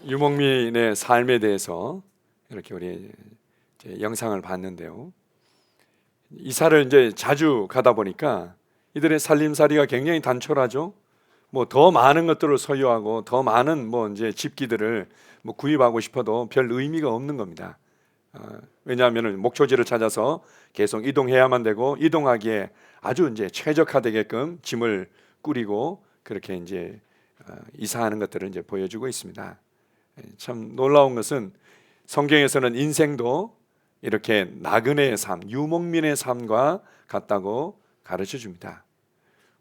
유목민의 삶에 대해서 이렇게 우리 이제 영상을 봤는데요. 이사를 이제 자주 가다 보니까 이들의 살림살이가 굉장히 단촐하죠. 뭐 더 많은 것들을 소유하고 더 많은 뭐 이제 집기들을 뭐 구입하고 싶어도 별 의미가 없는 겁니다. 왜냐하면 목초지를 찾아서 계속 이동해야만 되고, 이동하기에 아주 이제 최적화되게끔 짐을 꾸리고 그렇게 이제 이사하는 것들을 이제 보여주고 있습니다. 참 놀라운 것은 성경에서는 인생도 이렇게 나그네의 삶, 유목민의 삶과 같다고 가르쳐 줍니다.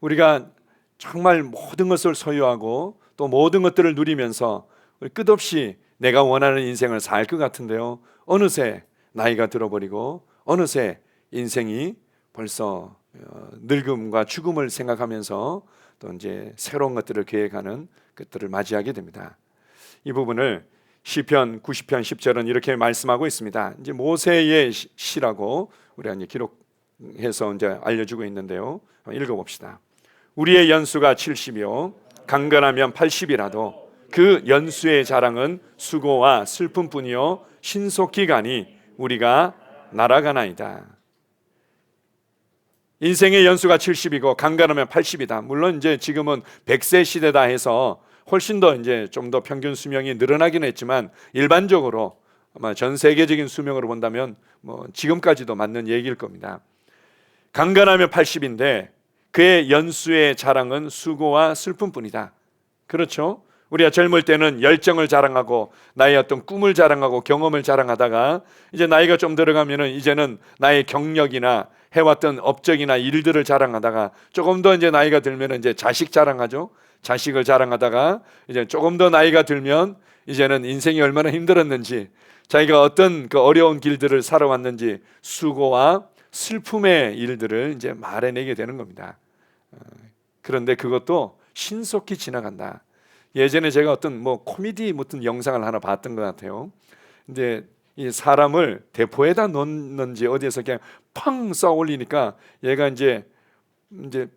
우리가 정말 모든 것을 소유하고 또 모든 것들을 누리면서 끝없이 내가 원하는 인생을 살 것 같은데요, 어느새 나이가 들어버리고 어느새 인생이 벌써 늙음과 죽음을 생각하면서 또 이제 새로운 것들을 계획하는 것들을 맞이하게 됩니다. 이 부분을 시편 90편 10절은 이렇게 말씀하고 있습니다. 이제 모세의 시라고 우리가 이제 기록해서 이제 알려주고 있는데요. 읽어봅시다. 우리의 연수가 70이요 강건하면 80이라도 그 연수의 자랑은 수고와 슬픔뿐이요 신속히 가니 우리가 날아가나이다. 인생의 연수가 70이고 강건하면 80이다. 물론 이제 지금은 100세 시대다 해서 훨씬 더 이제 좀 더 평균 수명이 늘어나긴 했지만, 일반적으로 아마 전 세계적인 수명으로 본다면 뭐 지금까지도 맞는 얘기일 겁니다. 강건하면 80인데 그의 연수의 자랑은 수고와 슬픔뿐이다. 그렇죠? 우리가 젊을 때는 열정을 자랑하고 나의 어떤 꿈을 자랑하고 경험을 자랑하다가 이제 나이가 좀 들어가면은 이제는 나의 경력이나 해왔던 업적이나 일들을 자랑하다가 조금 더 이제 나이가 들면은 이제 자식 자랑하죠. 자식을 자랑하다가 이제 조금 더 나이가 들면 이제는 인생이 얼마나 힘들었는지, 자기가 어떤 그 어려운 길들을 살아왔는지 수고와 슬픔의 일들을 이제 말해내게 되는 겁니다. 그런데 그것도 신속히 지나간다. 예전에 제가 어떤 뭐 코미디 무슨 영상을 하나 봤던 것 같아요. 근데 이 사람을 대포에다 넣는지 어디에서 그냥 팡 쏘아 올리니까 얘가 이제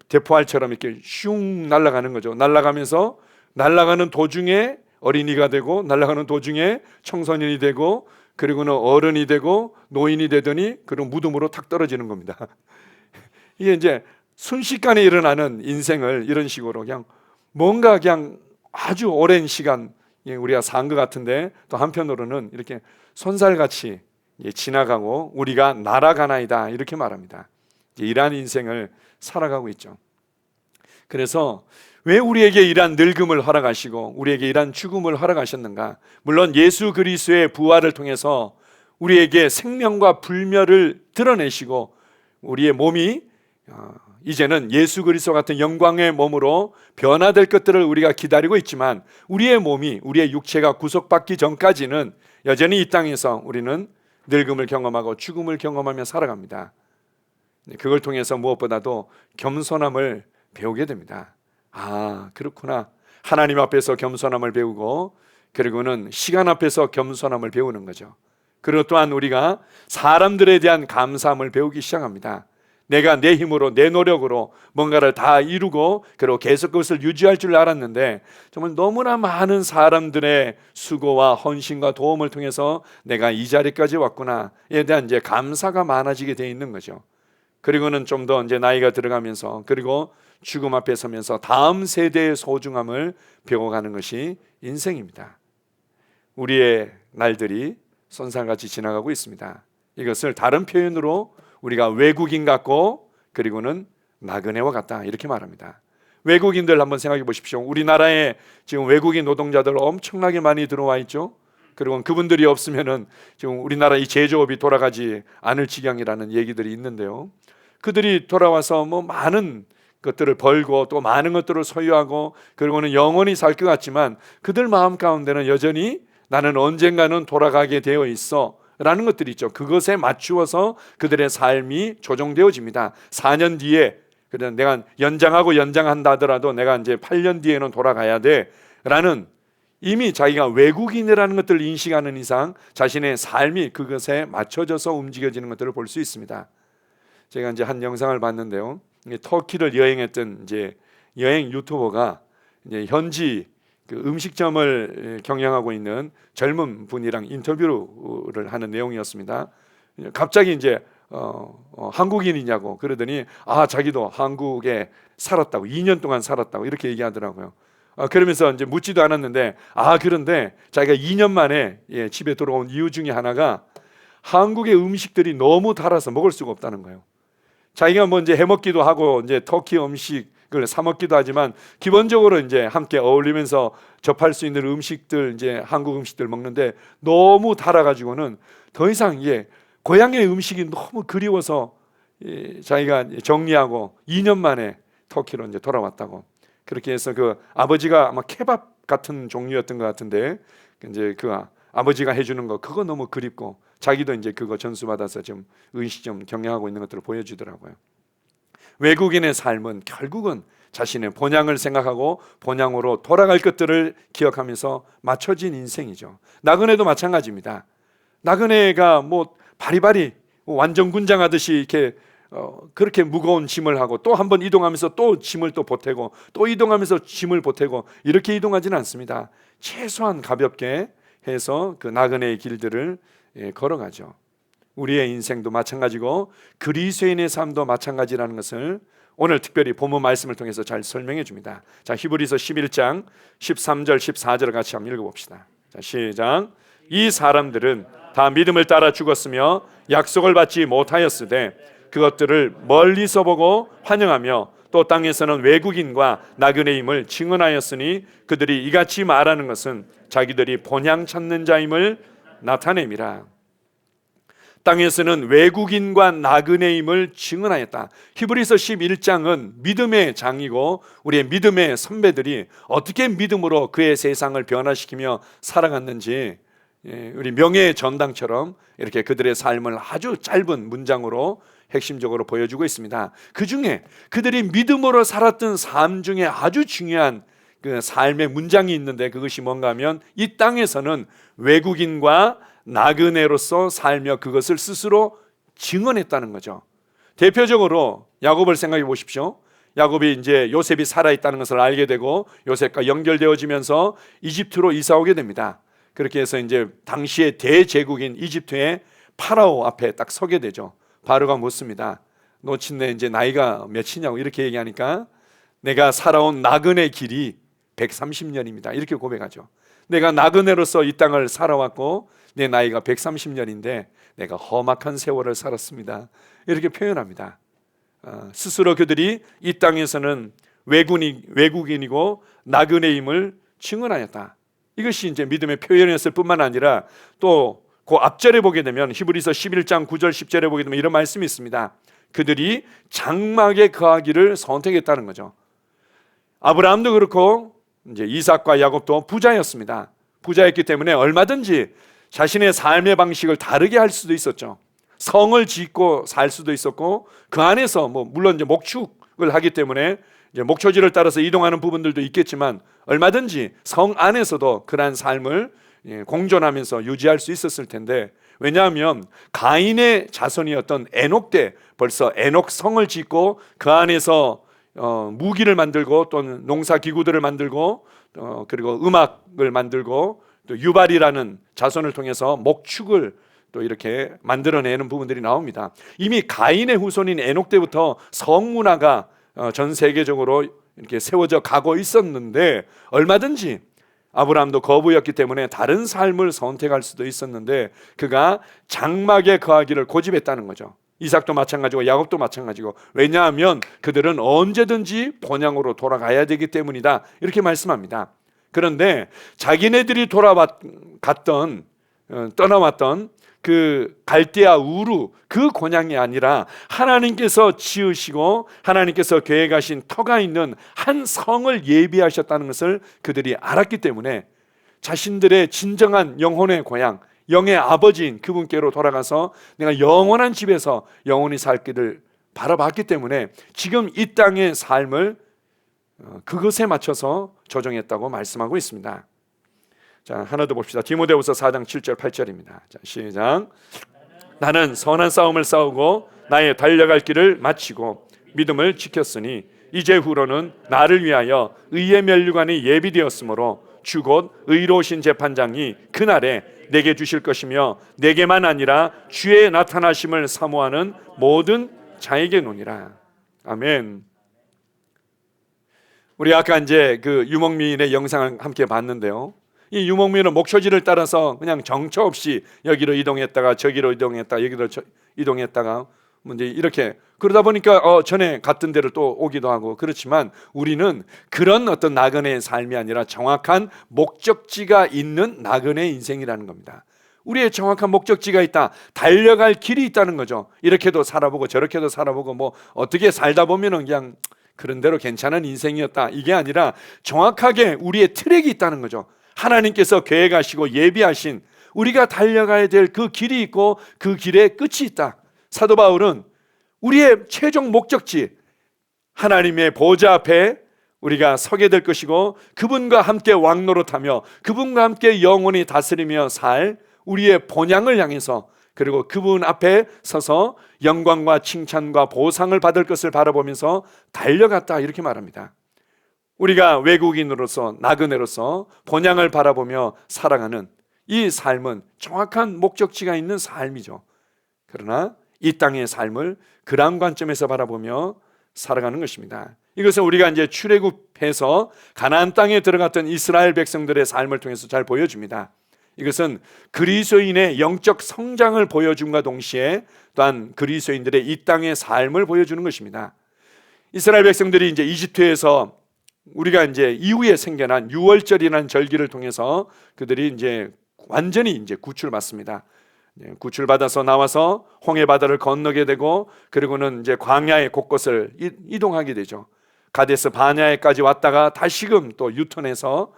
대포알처럼 이렇게 슝 날아가는 거죠. 날아가면서 날아가는 도중에 어린이가 되고, 날아가는 도중에 청소년이 되고, 그리고는 어른이 되고 노인이 되더니 그런 무덤으로 탁 떨어지는 겁니다. 이게 이제 순식간에 일어나는 인생을 이런 식으로 그냥 뭔가 그냥 아주 오랜 시간 우리가 산 것 같은데, 또 한편으로는 이렇게 손살같이 지나가고 우리가 날아가나이다 이렇게 말합니다. 이러한 인생을 살아가고 있죠. 그래서 왜 우리에게 이러한 늙음을 허락하시고 우리에게 이러한 죽음을 허락하셨는가? 물론 예수 그리스도의 부활을 통해서 우리에게 생명과 불멸을 드러내시고 우리의 몸이 이제는 예수 그리스도 같은 영광의 몸으로 변화될 것들을 우리가 기다리고 있지만, 우리의 몸이, 우리의 육체가 구속받기 전까지는 여전히 이 땅에서 우리는 늙음을 경험하고 죽음을 경험하며 살아갑니다. 그걸 통해서 무엇보다도 겸손함을 배우게 됩니다. 아, 그렇구나. 하나님 앞에서 겸손함을 배우고, 그리고는 시간 앞에서 겸손함을 배우는 거죠. 그리고 또한 우리가 사람들에 대한 감사함을 배우기 시작합니다. 내가 내 힘으로, 내 노력으로 뭔가를 다 이루고 그리고 계속 그것을 유지할 줄 알았는데, 정말 너무나 많은 사람들의 수고와 헌신과 도움을 통해서 내가 이 자리까지 왔구나에 대한 이제 감사가 많아지게 돼 있는 거죠. 그리고는 좀 더 이제 나이가 들어가면서, 그리고 죽음 앞에 서면서 다음 세대의 소중함을 배워가는 것이 인생입니다. 우리의 날들이 손살같이 지나가고 있습니다. 이것을 다른 표현으로 우리가 외국인 같고 그리고는 나그네와 같다 이렇게 말합니다. 외국인들 한번 생각해 보십시오. 우리나라에 지금 외국인 노동자들 엄청나게 많이 들어와 있죠. 그리고 그분들이 없으면은 지금 우리나라 이 제조업이 돌아가지 않을 지경이라는 얘기들이 있는데요. 그들이 돌아와서 뭐 많은 것들을 벌고 또 많은 것들을 소유하고 그리고는 영원히 살 것 같지만, 그들 마음 가운데는 여전히 나는 언젠가는 돌아가게 되어 있어 라는 것들이 있죠. 그것에 맞추어서 그들의 삶이 조정되어집니다. 4년 뒤에, 그냥 내가 연장한다 하더라도 내가 이제 8년 뒤에는 돌아가야 돼 라는, 이미 자기가 외국인이라는 것들을 인식하는 이상 자신의 삶이 그것에 맞춰져서 움직여지는 것들을 볼 수 있습니다. 제가 이제 한 영상을 봤는데요. 터키를 여행했던 이제 여행 유튜버가 이제 현지 그 음식점을 경영하고 있는 젊은 분이랑 인터뷰를 하는 내용이었습니다. 갑자기 이제 한국인이냐고 그러더니 자기도 한국에 살았다고 2년 동안 살았다고 이렇게 얘기하더라고요. 그러면서 이제 묻지도 않았는데 그런데 자기가 2년 만에 집에 들어온 이유 중에 하나가 한국의 음식들이 너무 달아서 먹을 수가 없다는 거예요. 자기가 뭐 이제 해먹기도 하고 이제 터키 음식을 사 먹기도 하지만 기본적으로 이제 함께 어울리면서 접할 수 있는 음식들 이제 한국 음식들 먹는데 너무 달아가지고는 더 이상 고향의 음식이 너무 그리워서 자기가 정리하고 2년 만에 터키로 이제 돌아왔다고. 그렇게 해서 그 아버지가 아마 케밥 같은 종류였던 것 같은데 이제 그 아버지가 해주는 거 그거 너무 그립고 자기도 이제 그거 전수받아서 지금 의식점 경영하고 있는 것들을 보여주더라고요. 외국인의 삶은 결국은 자신의 본향을 생각하고 본향으로 돌아갈 것들을 기억하면서 맞춰진 인생이죠. 나그네도 마찬가지입니다. 나그네가 뭐 바리바리 완전 군장하듯이 이렇게 그렇게 무거운 짐을 하고 또 한 번 이동하면서 또 짐을 또 보태고 또 이동하면서 짐을 보태고 이렇게 이동하지는 않습니다. 최소한 가볍게 해서 그 나그네의 길들을 걸어가죠. 우리의 인생도 마찬가지고 그리스도인의 삶도 마찬가지라는 것을 오늘 특별히 본문 말씀을 통해서 잘 설명해 줍니다. 자, 히브리서 11장 13절 14절을 같이 한번 읽어봅시다. 자, 시작. 이 사람들은 다 믿음을 따라 죽었으며 약속을 받지 못하였으되 그것들을 멀리서 보고 환영하며 또 땅에서는 외국인과 나그네임을 증언하였으니 그들이 이같이 말하는 것은 자기들이 본향 찾는 자임을 나타냄이라. 땅에서는 외국인과 나그네임을 증언하였다. 히브리서 11장은 믿음의 장이고 우리의 믿음의 선배들이 어떻게 믿음으로 그의 세상을 변화시키며 살아갔는지 우리 명예의 전당처럼 이렇게 그들의 삶을 아주 짧은 문장으로 핵심적으로 보여주고 있습니다. 그 중에 그들이 믿음으로 살았던 삶 중에 아주 중요한 그 삶의 문장이 있는데 그것이 뭔가 하면 이 땅에서는 외국인과 나그네로서 살며 그것을 스스로 증언했다는 거죠. 대표적으로 야곱을 생각해 보십시오. 야곱이 이제 요셉이 살아있다는 것을 알게 되고 요셉과 연결되어지면서 이집트로 이사 오게 됩니다. 그렇게 해서 이제 당시의 대제국인 이집트의 파라오 앞에 딱 서게 되죠. 바로가 묻습니다. 노친네 이제 나이가 몇이냐고 이렇게 얘기하니까 내가 살아온 나그네 길이 130년입니다. 이렇게 고백하죠. 내가 나그네로서 이 땅을 살아왔고 내 나이가 130년인데 내가 험악한 세월을 살았습니다. 이렇게 표현합니다. 스스로 그들이 이 땅에서는 외국인이고 나그네임을 증언하였다. 이것이 이제 믿음의 표현이었을 뿐만 아니라 또 그 앞절에 보게 되면 히브리서 11장 9절 10절에 보게 되면 이런 말씀이 있습니다. 그들이 장막에 거하기를 선택했다는 거죠. 아브라함도 그렇고 이제 이삭과 야곱도 부자였습니다. 부자였기 때문에 얼마든지 자신의 삶의 방식을 다르게 할 수도 있었죠. 성을 짓고 살 수도 있었고 그 안에서 물론 이제 목축을 하기 때문에 이제 목초지를 따라서 이동하는 부분들도 있겠지만 얼마든지 성 안에서도 그러한 삶을 공존하면서 유지할 수 있었을 텐데 왜냐하면 가인의 자손이었던 에녹 때 벌써 에녹 성을 짓고 그 안에서 무기를 만들고 또는 농사기구들을 만들고 그리고 음악을 만들고 또 유발이라는 자손을 통해서 목축을 또 이렇게 만들어내는 부분들이 나옵니다. 이미 가인의 후손인 에녹 때부터 성문화가 전 세계적으로 이렇게 세워져 가고 있었는데 얼마든지 아브라함도 거부였기 때문에 다른 삶을 선택할 수도 있었는데 그가 장막에 거하기를 고집했다는 거죠. 이삭도 마찬가지고 야곱도 마찬가지고 왜냐하면 그들은 언제든지 본향으로 돌아가야 되기 때문이다 이렇게 말씀합니다. 그런데 자기네들이 떠나왔던 그 갈대아 우루 그 곤양이 아니라 하나님께서 지으시고 하나님께서 계획하신 터가 있는 한 성을 예비하셨다는 것을 그들이 알았기 때문에 자신들의 진정한 영혼의 고향 영의 아버지인 그분께로 돌아가서 내가 영원한 집에서 영원히 살 길을 바라봤기 때문에 지금 이 땅의 삶을 그것에 맞춰서 조정했다고 말씀하고 있습니다. 자, 하나 더 봅시다. 디모데후서 4장 7절 8절입니다. 자, 시작. 나는 선한 싸움을 싸우고 나의 달려갈 길을 마치고 믿음을 지켰으니 이제 후로는 나를 위하여 의의 면류관이 예비되었으므로 주 곧 의로우신 재판장이 그날에 내게 주실 것이며 내게만 아니라 주의 나타나심을 사모하는 모든 자에게 노니라. 아멘. 우리 아까 이제 그 유목민의 영상을 함께 봤는데요. 이 유목민은 목초지를 따라서 그냥 정처 없이 여기로 이동했다가 저기로 이동했다가 여기로 이동했다가 이제 이렇게 그러다 보니까 전에 갔던 데를 또 오기도 하고 그렇지만 우리는 그런 어떤 나그네의 삶이 아니라 정확한 목적지가 있는 나그네의 인생이라는 겁니다. 우리의 정확한 목적지가 있다. 달려갈 길이 있다는 거죠. 이렇게도 살아보고 저렇게도 살아보고 뭐 어떻게 살다 보면은 그냥 그런 대로 괜찮은 인생이었다. 이게 아니라 정확하게 우리의 트랙이 있다는 거죠. 하나님께서 계획하시고 예비하신 우리가 달려가야 될 그 길이 있고 그 길에 끝이 있다. 사도 바울은 우리의 최종 목적지 하나님의 보좌 앞에 우리가 서게 될 것이고 그분과 함께 왕노릇하며 그분과 함께 영원히 다스리며 살 우리의 본향을 향해서 그리고 그분 앞에 서서 영광과 칭찬과 보상을 받을 것을 바라보면서 달려갔다 이렇게 말합니다. 우리가 외국인으로서 나그네로서 본향을 바라보며 살아가는 이 삶은 정확한 목적지가 있는 삶이죠. 그러나 이 땅의 삶을 그런 관점에서 바라보며 살아가는 것입니다. 이것은 우리가 이제 출애굽해서 가나안 땅에 들어갔던 이스라엘 백성들의 삶을 통해서 잘 보여줍니다. 이것은 그리스도인의 영적 성장을 보여줌과 동시에 또한 그리스도인들의 이 땅의 삶을 보여주는 것입니다. 이스라엘 백성들이 이제 이집트에서 우리가 이제 이후에 생겨난 유월절이라는 절기를 통해서 그들이 이제 완전히 이제 구출받습니다. 구출받아서 나와서 홍해 바다를 건너게 되고 그리고는 이제 광야의 곳곳을 이동하게 되죠. 가데스 바냐에까지 왔다가 다시금 또 유턴해서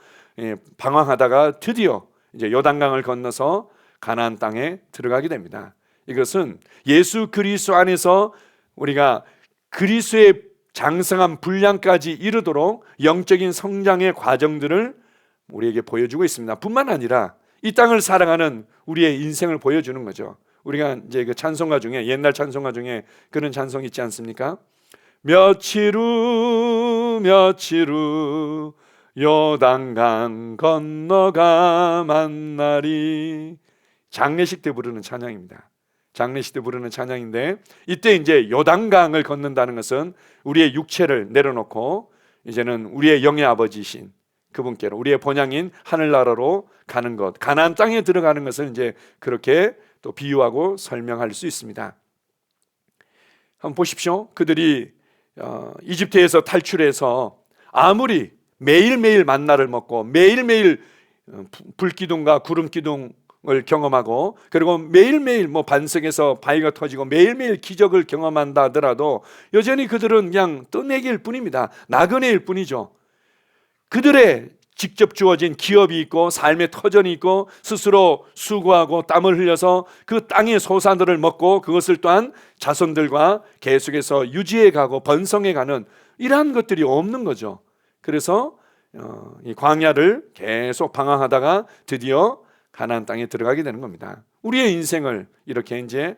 방황하다가 드디어 이제 요단강을 건너서 가나안 땅에 들어가게 됩니다. 이것은 예수 그리스도 안에서 우리가 그리스도의 장성한 분량까지 이르도록 영적인 성장의 과정들을 우리에게 보여주고 있습니다. 뿐만 아니라 이 땅을 살아가는 우리의 인생을 보여주는 거죠. 우리가 이제 그 찬송가 중에 옛날 찬송가 중에 그런 찬송 있지 않습니까? 며칠 후 요단강 건너가 만나리. 장례식 때 부르는 찬양입니다. 장례식 때 부르는 찬양인데 이때 이제 요단강을 걷는다는 것은 우리의 육체를 내려놓고 이제는 우리의 영의 아버지신 그분께로 우리의 본향인 하늘나라로 가는 것, 가나안 땅에 들어가는 것을 이제 그렇게 또 비유하고 설명할 수 있습니다. 한번 보십시오. 그들이 이집트에서 탈출해서 아무리 매일매일 만나를 먹고 매일매일 불기둥과 구름기둥을 경험하고 그리고 매일매일 뭐 반석에서 바위가 터지고 매일매일 기적을 경험한다 하더라도 여전히 그들은 그냥 떠내기일 뿐입니다. 나그네일 뿐이죠. 그들의 직접 주어진 기업이 있고 삶의 터전이 있고 스스로 수고하고 땀을 흘려서 그 땅의 소산들을 먹고 그것을 또한 자손들과 계속해서 유지해 가고 번성해 가는 이러한 것들이 없는 거죠. 그래서 이 광야를 계속 방황하다가 드디어 가나안 땅에 들어가게 되는 겁니다. 우리의 인생을 이렇게 이제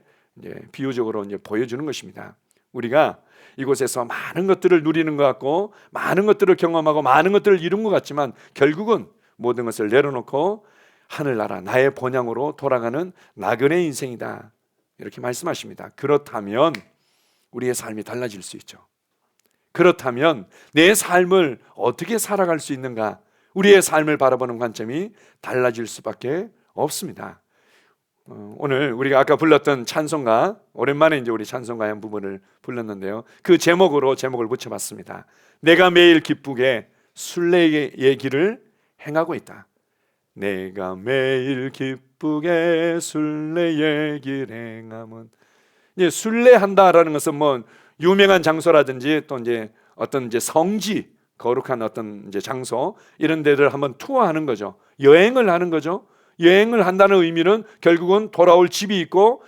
비유적으로 이제 보여주는 것입니다. 우리가 이곳에서 많은 것들을 누리는 것 같고 많은 것들을 경험하고 많은 것들을 이룬 것 같지만 결국은 모든 것을 내려놓고 하늘나라 나의 본향으로 돌아가는 나그네 인생이다 이렇게 말씀하십니다. 그렇다면 우리의 삶이 달라질 수 있죠. 그렇다면 내 삶을 어떻게 살아갈 수 있는가? 우리의 삶을 바라보는 관점이 달라질 수밖에 없습니다. 오늘 우리가 아까 불렀던 찬송가, 오랜만에 이제 우리 찬송가의 한 부분을 불렀는데요. 그 제목으로 제목을 붙여봤습니다. 내가 매일 기쁘게 순례의 길을 행하고 있다. 내가 매일 기쁘게 순례의 길 행함은, 이제 순례한다라는 것은 뭐 유명한 장소라든지 또 이제 어떤 이제 성지, 거룩한 어떤 이제 장소 이런 데를 한번 투어하는 거죠. 여행을 하는 거죠. 여행을 한다는 의미는 결국은 돌아올 집이 있고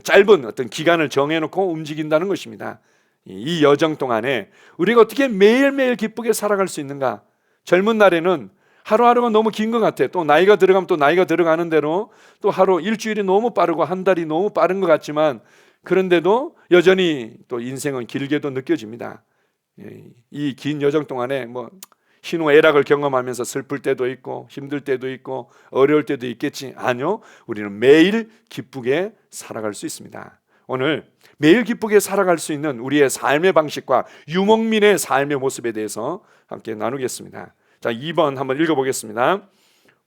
짧은 어떤 기간을 정해놓고 움직인다는 것입니다. 이 여정 동안에 우리가 어떻게 매일매일 기쁘게 살아갈 수 있는가? 젊은 날에는 하루하루가 너무 긴 것 같아. 또 나이가 들어가면 또 나이가 들어가는 대로 또 하루 일주일이 너무 빠르고 한 달이 너무 빠른 것 같지만 그런데도 여전히 또 인생은 길게도 느껴집니다. 이 긴 여정 동안에 뭐 희노애락을 경험하면서 슬플 때도 있고 힘들 때도 있고 어려울 때도 있겠지. 아니요, 우리는 매일 기쁘게 살아갈 수 있습니다. 오늘 매일 기쁘게 살아갈 수 있는 우리의 삶의 방식과 유목민의 삶의 모습에 대해서 함께 나누겠습니다. 자, 2번 한번 읽어보겠습니다.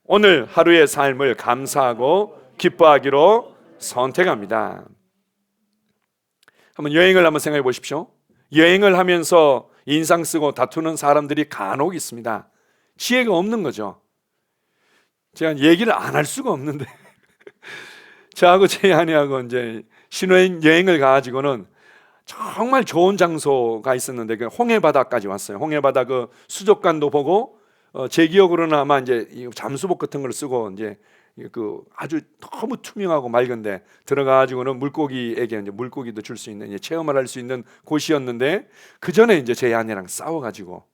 오늘 하루의 삶을 감사하고 기뻐하기로 선택합니다. 한번 여행을 한번 생각해 보십시오. 여행을 하면서 인상 쓰고 다투는 사람들이 간혹 있습니다. 지혜가 없는 거죠. 제가 얘기를 안 할 수가 없는데 저하고 제 아내하고 이제 신혼여행을 가가지고는 정말 좋은 장소가 있었는데 그 홍해바다까지 왔어요. 홍해바다 그 수족관도 보고 제 기억으로는 아마 이제 잠수복 같은 걸 쓰고 이제 그 아주 너무 투명하고 맑은데 들어가가지고는 물고기에게 이제 물고기도 줄 수 있는, 이제 체험을 할 수 있는 곳이었는데 그 전에 이제 제 아내랑 싸워가지고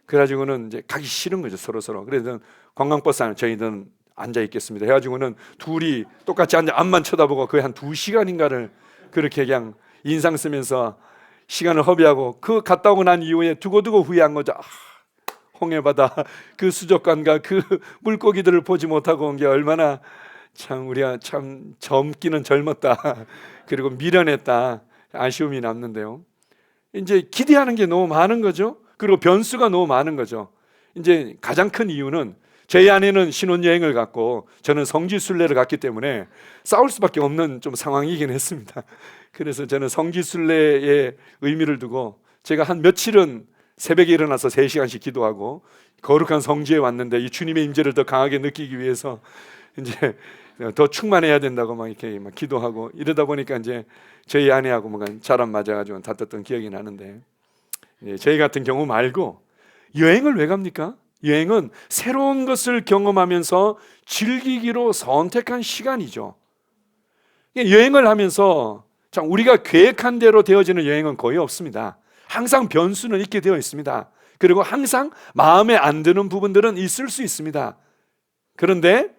그래가지고는 이제 가기 싫은 거죠, 서로. 그래서 관광버스 안에 저희는 앉아 있겠습니다 해가지고는 둘이 똑같이 앉아 앞만 쳐다보고 거의 한 2시간인가를 그렇게 그냥 인상 쓰면서 시간을 허비하고 그 갔다 오고 난 이후에 두고두고 후회한 거죠. 홍해바다 그 수족관과 그 물고기들을 보지 못하고 온 게 얼마나 참 우리가 참 젊기는 젊었다 그리고 미련했다 아쉬움이 남는데요. 이제 기대하는 게 너무 많은 거죠. 그리고 변수가 너무 많은 거죠. 이제 가장 큰 이유는 제 아내는 신혼여행을 갔고 저는 성지순례를 갔기 때문에 싸울 수밖에 없는 좀 상황이긴 했습니다. 그래서 저는 성지순례의 의미를 두고 제가 한 며칠은 새벽에 일어나서 3시간씩 기도하고 거룩한 성지에 왔는데 이 주님의 임재를 더 강하게 느끼기 위해서 이제 더 충만해야 된다고 막 이렇게 막 기도하고 이러다 보니까 이제 저희 아내하고 뭔가 잘 안 맞아가지고 다퉜던 기억이 나는데, 저희 같은 경우 말고 여행을 왜 갑니까? 여행은 새로운 것을 경험하면서 즐기기로 선택한 시간이죠. 여행을 하면서 참 우리가 계획한 대로 되어지는 여행은 거의 없습니다. 항상 변수는 있게 되어 있습니다. 그리고 항상 마음에 안 드는 부분들은 있을 수 있습니다. 그런데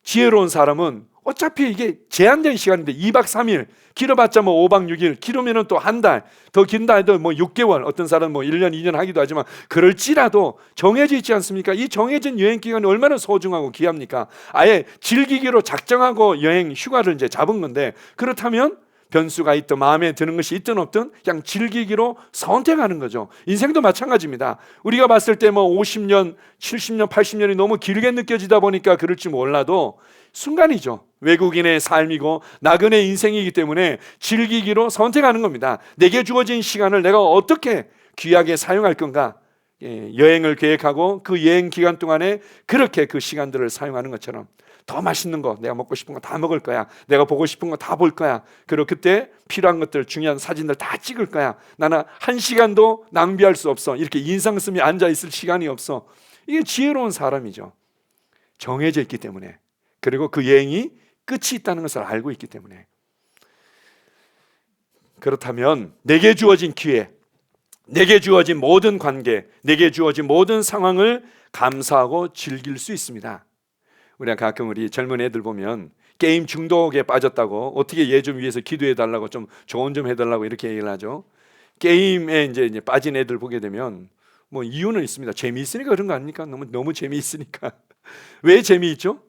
지혜로운 사람은 어차피 이게 제한된 시간인데 2박 3일, 길어봤자 뭐 5박 6일, 길으면 또 한 달, 더 긴다 해도 뭐 6개월, 어떤 사람은 뭐 1년, 2년 하기도 하지만 그럴지라도 정해져 있지 않습니까? 이 정해진 여행 기간이 얼마나 소중하고 귀합니까? 아예 즐기기로 작정하고 여행 휴가를 이제 잡은 건데, 그렇다면 변수가 있든 마음에 드는 것이 있든 없든 그냥 즐기기로 선택하는 거죠. 인생도 마찬가지입니다. 우리가 봤을 때 뭐 50년, 70년, 80년이 너무 길게 느껴지다 보니까 그럴지 몰라도 순간이죠. 외국인의 삶이고 나그네 인생이기 때문에 즐기기로 선택하는 겁니다. 내게 주어진 시간을 내가 어떻게 귀하게 사용할 건가? 여행을 계획하고 그 여행 기간 동안에 그렇게 그 시간들을 사용하는 것처럼 더 맛있는 거, 내가 먹고 싶은 거 다 먹을 거야. 내가 보고 싶은 거 다 볼 거야. 그리고 그때 필요한 것들, 중요한 사진들 다 찍을 거야. 나는 한 시간도 낭비할 수 없어. 이렇게 인상 쓰며 앉아 있을 시간이 없어. 이게 지혜로운 사람이죠. 정해져 있기 때문에. 그리고 그 여행이 끝이 있다는 것을 알고 있기 때문에. 그렇다면 내게 주어진 기회, 내게 주어진 모든 관계, 내게 주어진 모든 상황을 감사하고 즐길 수 있습니다. 우리가 가끔 우리 젊은 애들 보면 게임 중독에 빠졌다고, 어떻게 얘 좀 위해서 기도해 달라고, 좀 조언 좀 해달라고 이렇게 얘기를 하죠. 게임에 이제 빠진 애들 보게 되면 뭐 이유는 있습니다. 재미있으니까 그런 거 아닙니까? 너무 재미있으니까. 왜 재미있죠?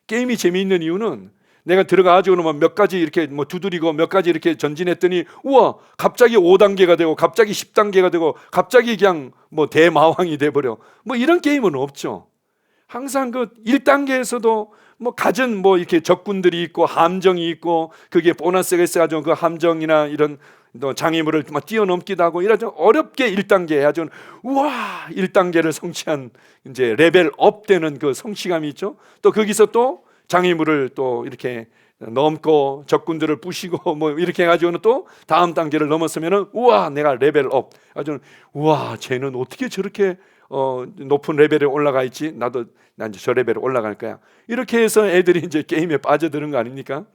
게임이 재미있는 이유는 내가 들어가가지고는 몇 가지 이렇게 뭐 두드리고 몇 가지 이렇게 전진했더니 우와, 갑자기 5단계가 되고 갑자기 10단계가 되고 갑자기 그냥 뭐 대마왕이 돼버려. 뭐 이런 게임은 없죠. 항상 그 1단계에서도 뭐 갖은 뭐 이렇게 적군들이 있고 함정이 있고, 그게 보너스가 있어가지고 그 함정이나 이런 장애물을 막 뛰어넘기도 하고 이러죠. 어렵게 1단계 해야죠. 우와, 1단계를 성취한 이제 레벨업 되는 그 성취감이 있죠. 또 거기서 또 장애물을 또 이렇게 넘고 적군들을 부시고 뭐 이렇게 해가지고는 또 다음 단계를 넘었으면은 우와, 내가 레벨업. 아주 우와, 쟤는 어떻게 저렇게 높은 레벨에 올라가 있지? 난 이제 저 레벨에 올라갈 거야. 이렇게 해서 애들이 이제 게임에 빠져드는 거 아닙니까?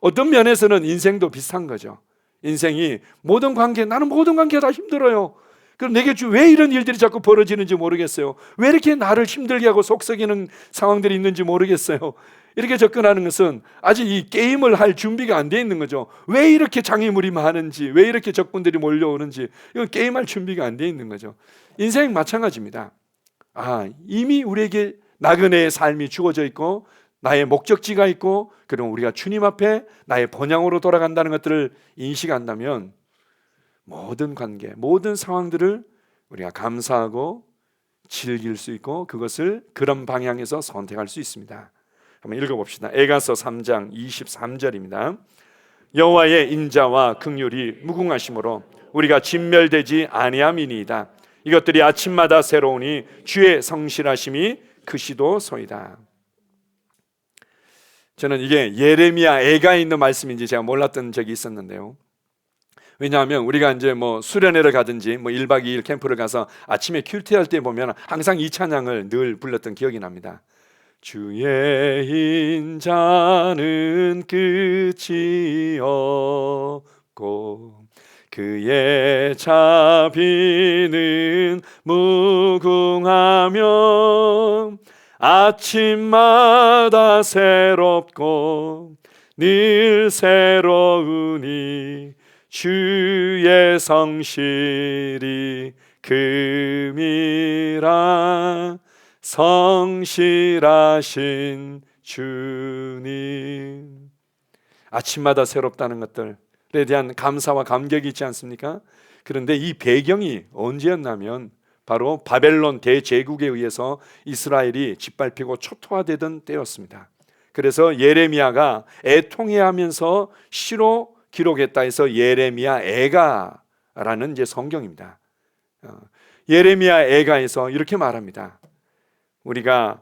어떤 면에서는 인생도 비슷한 거죠. 인생이 모든 관계, 나는 모든 관계가 다 힘들어요. 그럼 내게 왜 이런 일들이 자꾸 벌어지는지 모르겠어요. 왜 이렇게 나를 힘들게 하고 속썩이는 상황들이 있는지 모르겠어요. 이렇게 접근하는 것은 아직 이 게임을 할 준비가 안 돼 있는 거죠. 왜 이렇게 장애물이 많은지, 왜 이렇게 적군들이 몰려오는지, 이건 게임할 준비가 안 돼 있는 거죠. 인생 마찬가지입니다. 이미 우리에게 나그네의 삶이 주어져 있고 나의 목적지가 있고, 그리고 우리가 주님 앞에 나의 본향으로 돌아간다는 것들을 인식한다면 모든 관계, 모든 상황들을 우리가 감사하고 즐길 수 있고, 그것을 그런 방향에서 선택할 수 있습니다. 한번 읽어봅시다. 에가서 3장 23절입니다. 여호와의 인자와 긍휼이 무궁하심으로 우리가 진멸되지 아니함이니이다. 이것들이 아침마다 새로우니 주의 성실하심이 크시도소이다. 저는 이게 예레미야 애가에 있는 말씀인지 제가 몰랐던 적이 있었는데요. 왜냐하면 우리가 이제 수련회를 가든지 1박 2일 캠프를 가서 아침에 큐티할 때 보면 항상 이 찬양을 늘 불렀던 기억이 납니다. 주의 인자는 끝이 없고 그의 자비는 무궁하며 아침마다 새롭고 늘 새로우니 주의 성실이 금이라. 성실하신 주님. 아침마다 새롭다는 것들에 대한 감사와 감격이 있지 않습니까? 그런데 이 배경이 언제였냐면 바로 바벨론 대제국에 의해서 이스라엘이 짓밟히고 초토화되던 때였습니다. 그래서 예레미야가 애통해하면서 시로 기록했다 해서 예레미야 애가라는 이제 성경입니다. 예레미야 애가에서 이렇게 말합니다. 우리가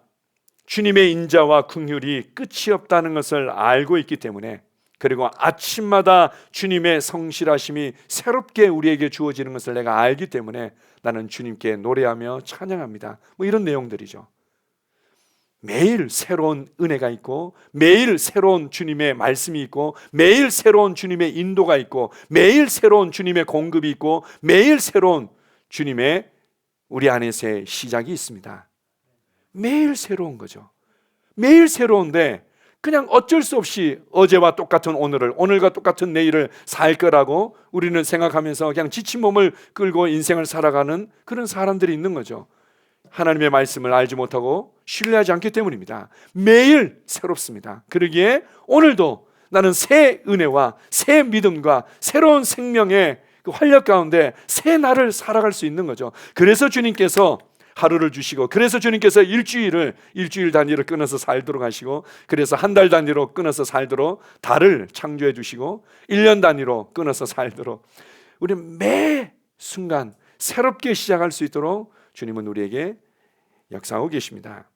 주님의 인자와 긍휼이 끝이 없다는 것을 알고 있기 때문에, 그리고 아침마다 주님의 성실하심이 새롭게 우리에게 주어지는 것을 내가 알기 때문에 나는 주님께 노래하며 찬양합니다. 이런 내용들이죠. 매일 새로운 은혜가 있고, 매일 새로운 주님의 말씀이 있고, 매일 새로운 주님의 인도가 있고, 매일 새로운 주님의 공급이 있고, 매일 새로운 주님의 우리 안에서의 시작이 있습니다. 매일 새로운 거죠. 매일 새로운데 그냥 어쩔 수 없이 어제와 똑같은 오늘을, 오늘과 똑같은 내일을 살 거라고 우리는 생각하면서 그냥 지친 몸을 끌고 인생을 살아가는 그런 사람들이 있는 거죠. 하나님의 말씀을 알지 못하고 신뢰하지 않기 때문입니다. 매일 새롭습니다. 그러기에 오늘도 나는 새 은혜와 새 믿음과 새로운 생명의 그 활력 가운데 새 날을 살아갈 수 있는 거죠. 그래서 주님께서 하루를 주시고, 그래서 주님께서 일주일 단위로 끊어서 살도록 하시고, 그래서 한 달 단위로 끊어서 살도록 달을 창조해 주시고, 1년 단위로 끊어서 살도록 우리 매 순간 새롭게 시작할 수 있도록 주님은 우리에게 역사하고 계십니다.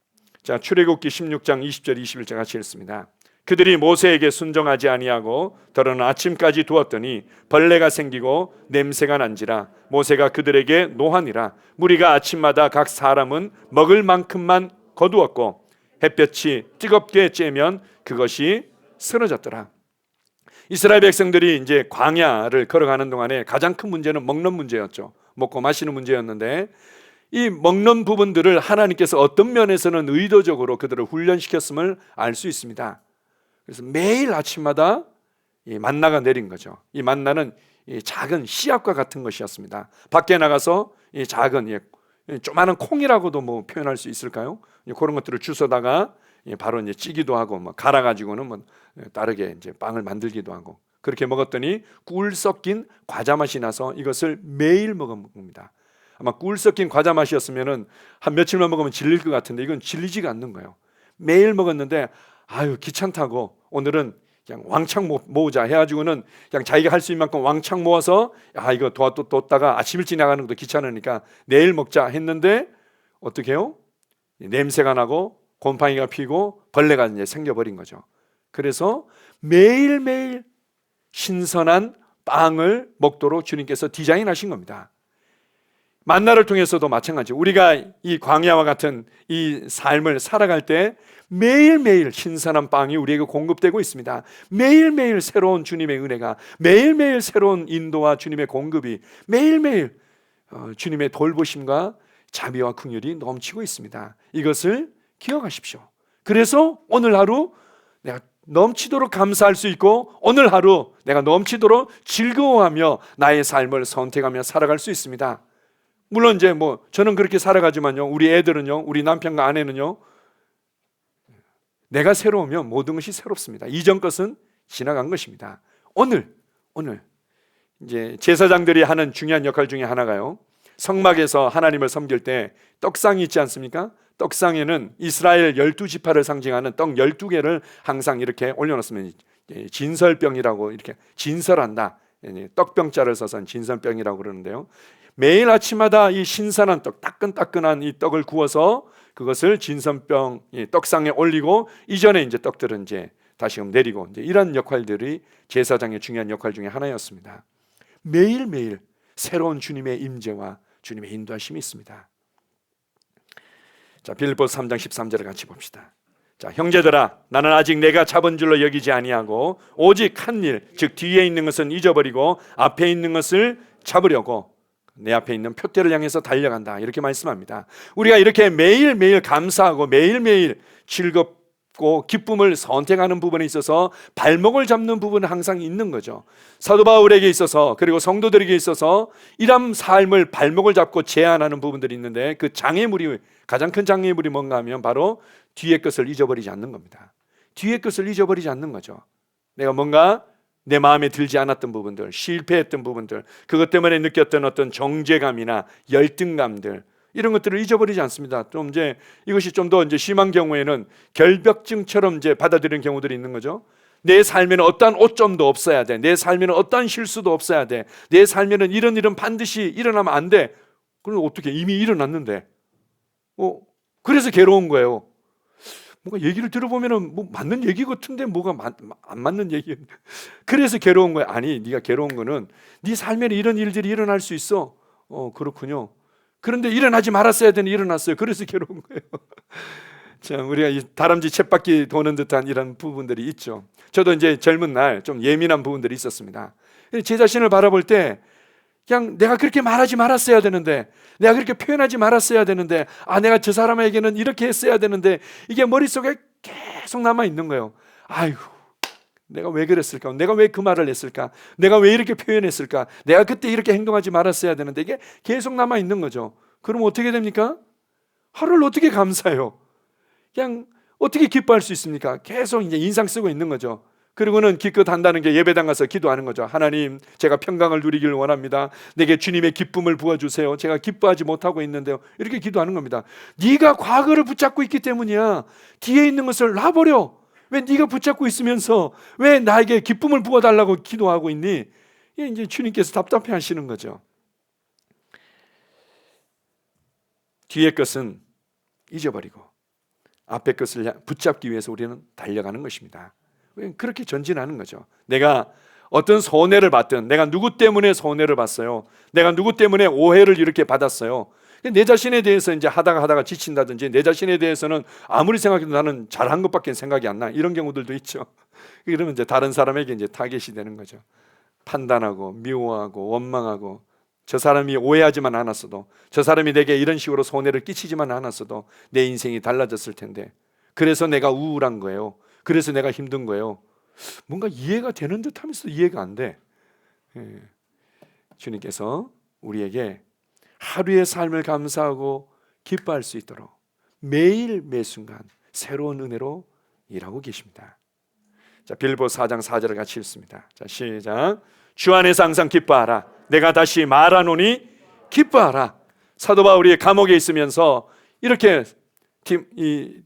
자, 출애굽기 16장 20절 21절 같이 읽습니다. 그들이 모세에게 순종하지 아니하고 더러는 아침까지 두었더니 벌레가 생기고 냄새가 난지라. 모세가 그들에게 노하니라. 무리가 아침마다 각 사람은 먹을 만큼만 거두었고 햇볕이 뜨겁게 쬐면 그것이 쓰러졌더라. 이스라엘 백성들이 이제 광야를 걸어가는 동안에 가장 큰 문제는 먹는 문제였죠. 먹고 마시는 문제였는데, 이 먹는 부분들을 하나님께서 어떤 면에서는 의도적으로 그들을 훈련시켰음을 알 수 있습니다. 그래서 매일 아침마다 이 만나가 내린 거죠. 이 만나는 이 작은 씨앗과 같은 것이었습니다. 밖에 나가서 이 작은 조그마한 콩이라고도 표현할 수 있을까요? 그런 것들을 주워다가 바로 이제 찌기도 하고 갈아가지고는 다르게 이제 빵을 만들기도 하고, 그렇게 먹었더니 꿀 섞인 과자 맛이 나서 이것을 매일 먹습니다. 아마 꿀 섞인 과자 맛이었으면은 한 며칠만 먹으면 질릴 것 같은데 이건 질리지가 않는 거예요. 매일 먹었는데 귀찮다고 오늘은 그냥 왕창 모으자 해가지고는 그냥 자기가 할 수 있는 만큼 왕창 모아서 이거 뒀다가 아침 일찍 나가는 것도 귀찮으니까 내일 먹자 했는데 어떻게 해요? 냄새가 나고 곰팡이가 피고 벌레가 이제 생겨버린 거죠. 그래서 매일매일 신선한 빵을 먹도록 주님께서 디자인하신 겁니다. 만나를 통해서도 마찬가지. 우리가 이 광야와 같은 이 삶을 살아갈 때 매일매일 신선한 빵이 우리에게 공급되고 있습니다. 매일매일 새로운 주님의 은혜가, 매일매일 새로운 인도와 주님의 공급이, 매일매일 주님의 돌보심과 자비와 긍휼이 넘치고 있습니다. 이것을 기억하십시오. 그래서 오늘 하루 내가 넘치도록 감사할 수 있고 오늘 하루 내가 넘치도록 즐거워하며 나의 삶을 선택하며 살아갈 수 있습니다. 물론 이제 저는 그렇게 살아가지만요, 우리 애들은요, 우리 남편과 아내는요, 내가 새로우면 모든 것이 새롭습니다. 이전 것은 지나간 것입니다. 오늘 이제 제사장들이 하는 중요한 역할 중에 하나가요, 성막에서 하나님을 섬길 때 떡상이 있지 않습니까? 떡상에는 이스라엘 12지파를 상징하는 떡 12개를 항상 이렇게 올려놓습니다. 진설병이라고, 이렇게 진설한다, 떡병자를 써서 진설병이라고 그러는데요, 매일 아침마다 이 신선한 떡, 따끈따끈한 이 떡을 구워서 그것을 진선병 떡상에 올리고, 이전에 이제 떡들은 이제 다시금 내리고, 이제 이런 역할들이 제사장의 중요한 역할 중에 하나였습니다. 매일매일 새로운 주님의 임재와 주님의 인도하심이 있습니다. 자, 빌립보서 3장 13절을 같이 봅시다. 자, 형제들아, 나는 아직 내가 잡은 줄로 여기지 아니하고 오직 한 일, 즉 뒤에 있는 것은 잊어버리고 앞에 있는 것을 잡으려고 내 앞에 있는 표대를 향해서 달려간다, 이렇게 말씀합니다. 우리가 이렇게 매일매일 감사하고 매일매일 즐겁고 기쁨을 선택하는 부분에 있어서 발목을 잡는 부분은 항상 있는 거죠. 사도 바울에게 있어서, 그리고 성도들에게 있어서 이런 삶을 발목을 잡고 제한하는 부분들이 있는데, 그 장애물이, 가장 큰 장애물이 뭔가 하면 바로 뒤의 것을 잊어버리지 않는 겁니다. 뒤의 것을 잊어버리지 않는 거죠. 내가 뭔가 내 마음에 들지 않았던 부분들, 실패했던 부분들, 그것 때문에 느꼈던 어떤 정죄감이나 열등감들, 이런 것들을 잊어버리지 않습니다. 좀 이제 이것이 좀 더 이제 심한 경우에는 결벽증처럼 이제 받아들이는 경우들이 있는 거죠. 내 삶에는 어떠한 오점도 없어야 돼. 내 삶에는 어떠한 실수도 없어야 돼. 내 삶에는 이런 일은 반드시 일어나면 안 돼. 그럼 어떻게, 이미 일어났는데. 그래서 괴로운 거예요. 뭔가 얘기를 들어보면은 맞는 얘기 같은데 뭐가 안 맞는 얘기. 그래서 괴로운 거야. 아니, 네가 괴로운 거는 네 삶에는 이런 일들이 일어날 수 있어. 그렇군요. 그런데 일어나지 말았어야 되는데 일어났어요. 그래서 괴로운 거예요. 참, 우리가 이 다람쥐 쳇바퀴 도는 듯한 이런 부분들이 있죠. 저도 이제 젊은 날 좀 예민한 부분들이 있었습니다. 제 자신을 바라볼 때 그냥 내가 그렇게 말하지 말았어야 되는데, 내가 그렇게 표현하지 말았어야 되는데, 내가 저 사람에게는 이렇게 했어야 되는데, 이게 머릿속에 계속 남아 있는 거예요. 아이고, 내가 왜 그랬을까? 내가 왜 그 말을 했을까? 내가 왜 이렇게 표현했을까? 내가 그때 이렇게 행동하지 말았어야 되는데, 이게 계속 남아 있는 거죠. 그럼 어떻게 됩니까? 하루를 어떻게 감사해요? 그냥 어떻게 기뻐할 수 있습니까? 계속 이제 인상 쓰고 있는 거죠. 그리고는 기껏 한다는 게 예배당 가서 기도하는 거죠. 하나님, 제가 평강을 누리기를 원합니다. 내게 주님의 기쁨을 부어주세요. 제가 기뻐하지 못하고 있는데요. 이렇게 기도하는 겁니다. 네가 과거를 붙잡고 있기 때문이야. 뒤에 있는 것을 놔버려. 왜 네가 붙잡고 있으면서 왜 나에게 기쁨을 부어달라고 기도하고 있니? 이게 이제 주님께서 답답해 하시는 거죠. 뒤의 것은 잊어버리고 앞의 것을 붙잡기 위해서 우리는 달려가는 것입니다. 그렇게 전진하는 거죠. 내가 어떤 손해를 받든, 내가 누구 때문에 손해를 봤어요, 내가 누구 때문에 오해를 이렇게 받았어요, 내 자신에 대해서 이제 하다가 지친다든지, 내 자신에 대해서는 아무리 생각해도 나는 잘한 것밖에 생각이 안 나, 이런 경우들도 있죠. 그러면 이제 다른 사람에게 이제 타겟이 되는 거죠. 판단하고 미워하고 원망하고, 저 사람이 오해하지만 않았어도, 저 사람이 내게 이런 식으로 손해를 끼치지만 않았어도 내 인생이 달라졌을 텐데, 그래서 내가 우울한 거예요. 그래서 내가 힘든 거예요. 뭔가 이해가 되는 듯 하면서 이해가 안 돼. 주님께서 우리에게 하루의 삶을 감사하고 기뻐할 수 있도록 매일 매순간 새로운 은혜로 일하고 계십니다. 자, 빌립보서 4장 4절을 같이 읽습니다. 자, 시작. 주 안에서 항상 기뻐하라. 내가 다시 말하노니 기뻐하라. 사도 바울이 감옥에 있으면서 이렇게 이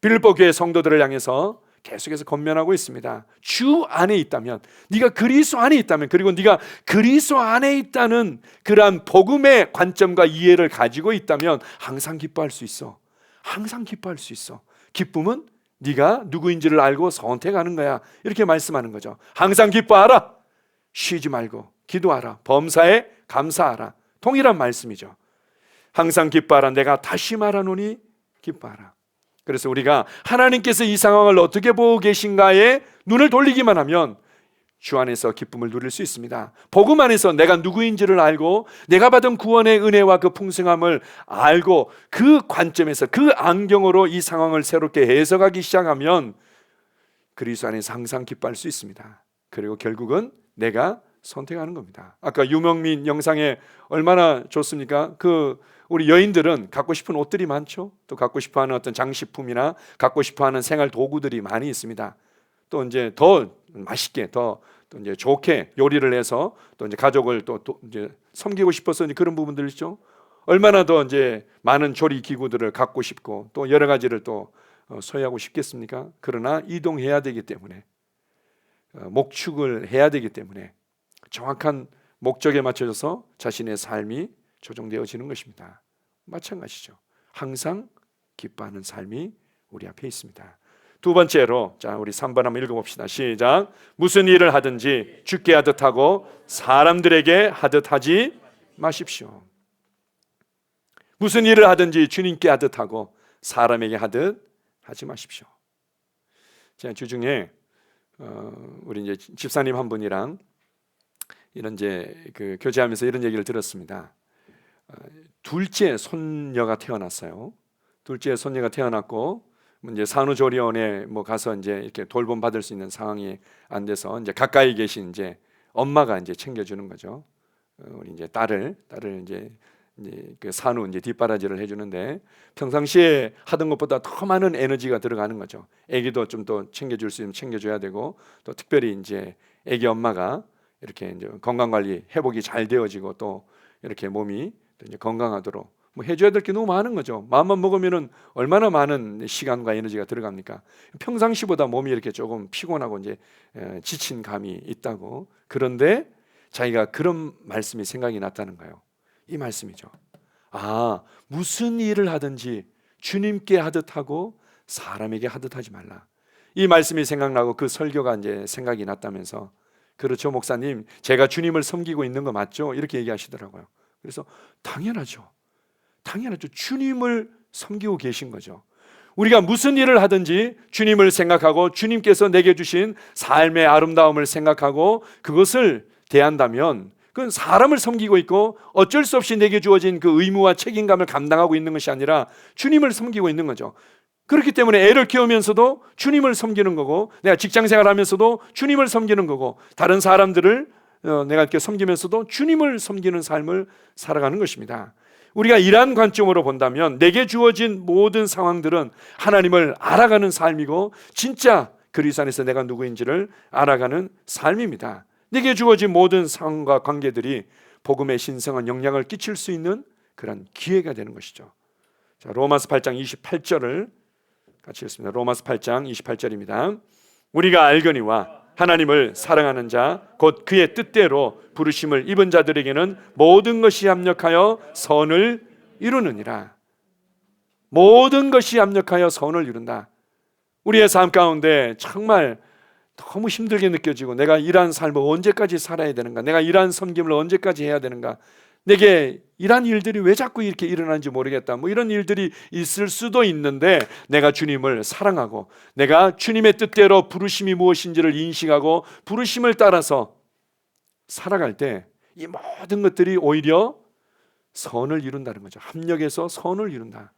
빌립보 교회 성도들을 향해서 계속해서 권면하고 있습니다. 주 안에 있다면, 네가 그리스도 안에 있다면, 그리고 네가 그리스도 안에 있다는 그러한 복음의 관점과 이해를 가지고 있다면 항상 기뻐할 수 있어. 항상 기뻐할 수 있어. 기쁨은 네가 누구인지를 알고 선택하는 거야. 이렇게 말씀하는 거죠. 항상 기뻐하라. 쉬지 말고 기도하라. 범사에 감사하라. 동일한 말씀이죠. 항상 기뻐하라. 내가 다시 말하노니 기뻐하라. 그래서 우리가 하나님께서 이 상황을 어떻게 보고 계신가에 눈을 돌리기만 하면 주 안에서 기쁨을 누릴 수 있습니다. 복음 안에서 내가 누구인지를 알고, 내가 받은 구원의 은혜와 그 풍성함을 알고, 그 관점에서 그 안경으로 이 상황을 새롭게 해석하기 시작하면 그리스도 안에서 항상 기뻐할 수 있습니다. 그리고 결국은 내가 선택하는 겁니다. 아까 유명민 영상에 얼마나 좋습니까? 우리 여인들은 갖고 싶은 옷들이 많죠. 또 갖고 싶어하는 어떤 장식품이나 갖고 싶어하는 생활 도구들이 많이 있습니다. 또 이제 더 맛있게 또 이제 좋게 요리를 해서 또 이제 가족을 또 이제 섬기고 싶어서 이제 그런 부분들 있죠. 얼마나 더 이제 많은 조리 기구들을 갖고 싶고 또 여러 가지를 또 소유하고 싶겠습니까? 그러나 이동해야 되기 때문에 목축을 해야 되기 때문에 정확한 목적에 맞춰져서 자신의 삶이 조정되어지는 것입니다. 마찬가지죠. 항상 기뻐하는 삶이 우리 앞에 있습니다. 두 번째로, 자 우리 3번 한번 읽어봅시다. 시작. 무슨 일을 하든지 주께 하듯 하고 사람들에게 하듯 하지 마십시오. 무슨 일을 하든지 주님께 하듯 하고 사람에게 하듯 하지 마십시오. 제가 주중에 우리 이제 집사님 한 분이랑 이런 이제 교제하면서 이런 얘기를 들었습니다. 둘째 손녀가 태어났어요. 둘째 손녀가 태어났고 이제 산후조리원에 가서 이제 이렇게 돌봄 받을 수 있는 상황이 안 돼서 이제 가까이 계신 이제 엄마가 이제 챙겨주는 거죠. 우리 이제 딸을 이제 그 산후 이제 뒷바라지를 해주는데 평상시에 하던 것보다 더 많은 에너지가 들어가는 거죠. 아기도 좀 더 챙겨줄 수 있으면 챙겨줘야 되고 또 특별히 이제 아기 엄마가 이렇게 이제 건강 관리 회복이 잘 되어지고 또 이렇게 몸이 또 이제 건강하도록 해줘야 될 게 너무 많은 거죠. 마음만 먹으면은 얼마나 많은 시간과 에너지가 들어갑니까? 평상시보다 몸이 이렇게 조금 피곤하고 이제 지친 감이 있다고. 그런데 자기가 그런 말씀이 생각이 났다는 거예요. 이 말씀이죠. 무슨 일을 하든지 주님께 하듯 하고 사람에게 하듯 하지 말라. 이 말씀이 생각나고 그 설교가 이제 생각이 났다면서, 그렇죠 목사님, 제가 주님을 섬기고 있는 거 맞죠? 이렇게 얘기하시더라고요. 그래서 당연하죠. 주님을 섬기고 계신 거죠. 우리가 무슨 일을 하든지 주님을 생각하고 주님께서 내게 주신 삶의 아름다움을 생각하고 그것을 대한다면 그건 사람을 섬기고 있고 어쩔 수 없이 내게 주어진 그 의무와 책임감을 감당하고 있는 것이 아니라 주님을 섬기고 있는 거죠. 그렇기 때문에 애를 키우면서도 주님을 섬기는 거고, 내가 직장생활 하면서도 주님을 섬기는 거고, 다른 사람들을 내가 이렇게 섬기면서도 주님을 섬기는 삶을 살아가는 것입니다. 우리가 이러한 관점으로 본다면 내게 주어진 모든 상황들은 하나님을 알아가는 삶이고 진짜 그리스도 안에서 내가 누구인지를 알아가는 삶입니다. 내게 주어진 모든 상황과 관계들이 복음의 신성한 영향을 끼칠 수 있는 그런 기회가 되는 것이죠. 자, 로마서 8장 28절을 같이 읽습니다. 로마서 8장 28절입니다. 우리가 알거니와 하나님을 사랑하는 자 곧 그의 뜻대로 부르심을 입은 자들에게는 모든 것이 합력하여 선을 이루느니라. 모든 것이 합력하여 선을 이룬다. 우리의 삶 가운데 정말 너무 힘들게 느껴지고 내가 이러한 삶을 언제까지 살아야 되는가, 내가 이러한 섬김을 언제까지 해야 되는가, 내게 이러한 일들이 왜 자꾸 이렇게 일어나는지 모르겠다, 이런 일들이 있을 수도 있는데 내가 주님을 사랑하고 내가 주님의 뜻대로 부르심이 무엇인지를 인식하고 부르심을 따라서 살아갈 때 이 모든 것들이 오히려 선을 이룬다는 거죠. 합력해서 선을 이룬다.